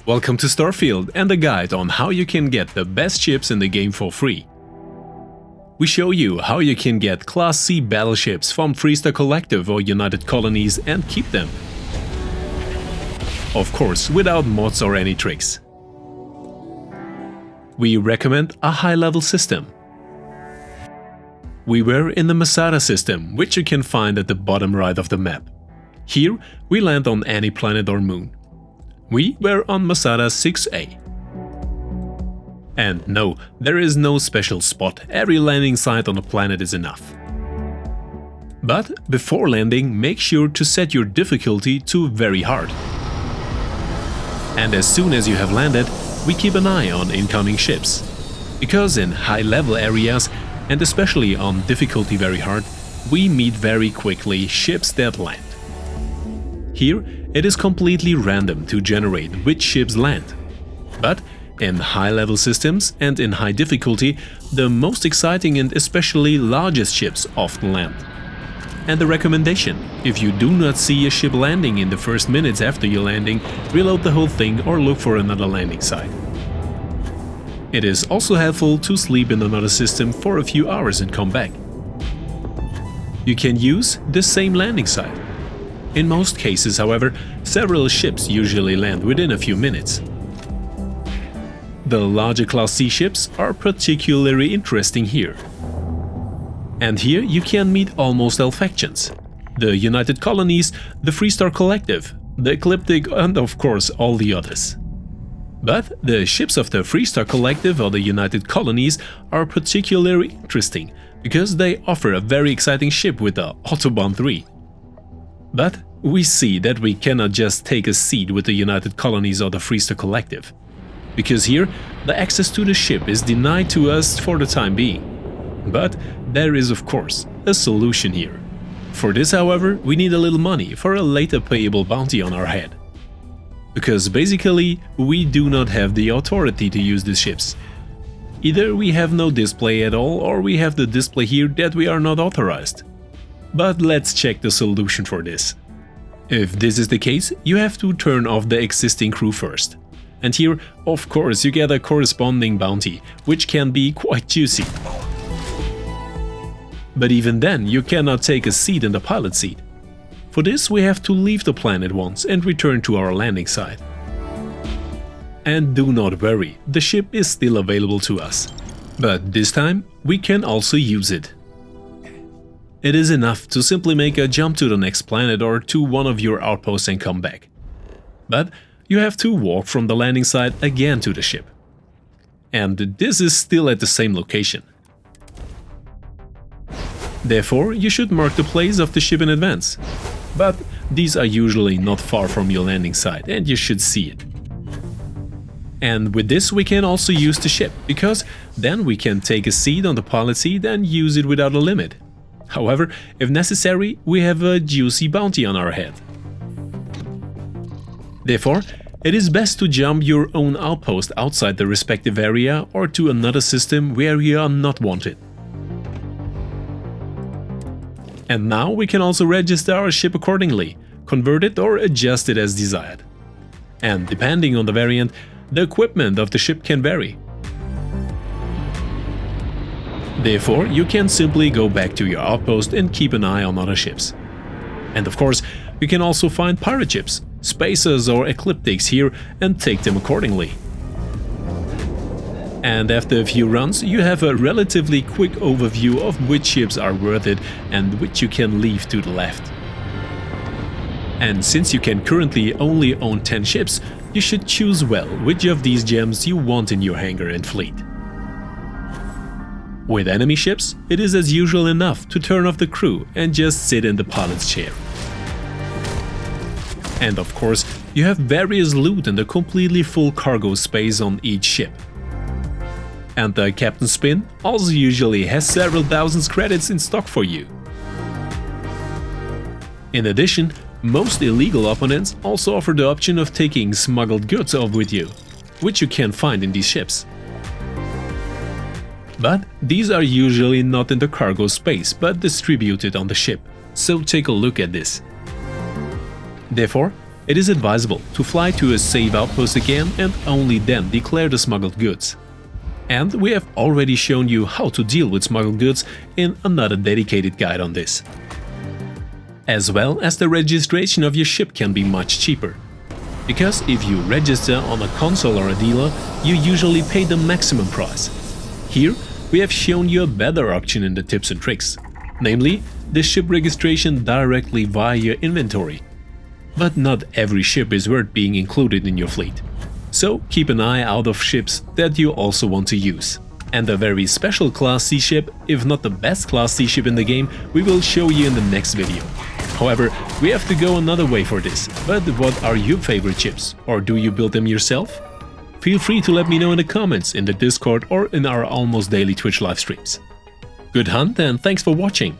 Welcome to Starfield and a guide on how you can get the best ships in the game for free. We show you how you can get Class C battleships from Freestar Collective or United Colonies and keep them. Of course, without mods or any tricks. We recommend a high-level system. We were in the Masada system, which you can find at the bottom right of the map. Here, we land on any planet or moon. We were on Masada 6A. And no, there is no special spot, every landing site on the planet is enough. But before landing, make sure to set your difficulty to very hard. And as soon as you have landed, we keep an eye on incoming ships. Because in high-level areas, and especially on difficulty very hard, we meet very quickly ships that land. Here, it is completely random to generate which ships land. But in high-level systems and in high difficulty, the most exciting and especially largest ships often land. And the recommendation: if you do not see a ship landing in the first minutes after your landing, reload the whole thing or look for another landing site. It is also helpful to sleep in another system for a few hours and come back. You can use the same landing site. In most cases, however, several ships usually land within a few minutes. The larger Class C ships are particularly interesting here. And here you can meet almost all factions: the United Colonies, the Freestar Collective, the Ecliptic, and of course all the others. But the ships of the Freestar Collective or the United Colonies are particularly interesting because they offer a very exciting ship with the Autobahn 3. But we see that we cannot just take a seat with the United Colonies or the Freestar Collective, because here the access to the ship is denied to us for the time being. But there is of course a solution here. For this, however, we need a little money for a later payable bounty on our head. Because basically we do not have the authority to use these ships. Either we have no display at all, or we have the display here that we are not authorized. But let's check the solution for this. If this is the case, you have to turn off the existing crew first. And here, of course, you get a corresponding bounty, which can be quite juicy. But even then, you cannot take a seat in the pilot seat. For this, we have to leave the planet once and return to our landing site. And do not worry, the ship is still available to us. But this time, we can also use it. It is enough to simply make a jump to the next planet or to one of your outposts and come back. But you have to walk from the landing site again to the ship. And this is still at the same location. Therefore, you should mark the place of the ship in advance. But these are usually not far from your landing site and you should see it. And with this we can also use the ship, because then we can take a seat on the pilot seat and use it without a limit. However, if necessary, we have a juicy bounty on our head. Therefore, it is best to jump your own outpost outside the respective area or to another system where you are not wanted. And now we can also register our ship accordingly, convert it or adjust it as desired. And depending on the variant, the equipment of the ship can vary. Therefore, you can simply go back to your outpost and keep an eye on other ships. And of course, you can also find pirate ships, spacers or ecliptics here and take them accordingly. And after a few runs, you have a relatively quick overview of which ships are worth it and which you can leave to the left. And since you can currently only own 10 ships, you should choose well which of these gems you want in your hangar and fleet. With enemy ships, it is as usual enough to turn off the crew and just sit in the pilot's chair. And of course, you have various loot and a completely full cargo space on each ship. And the captain's spin also usually has several thousands credits in stock for you. In addition, most illegal opponents also offer the option of taking smuggled goods off with you, which you can find in these ships. But these are usually not in the cargo space, but distributed on the ship, so take a look at this. Therefore, It is advisable to fly to a safe outpost again and only then declare the smuggled goods. And we have already shown you how to deal with smuggled goods in another dedicated guide on this. As well as the registration of your ship can be much cheaper. Because if you register on a console or a dealer, you usually pay the maximum price. Here, we have shown you a better option in the tips and tricks, namely the ship registration directly via your inventory. But not every ship is worth being included in your fleet. So keep an eye out of ships that you also want to use. And a very special Class C ship, if not the best Class C ship in the game, we will show you in the next video. However, we have to go another way for this, but what are your favorite ships, or do you build them yourself? Feel free to let me know in the comments, in the Discord or in our almost daily Twitch live streams. Good hunt and thanks for watching!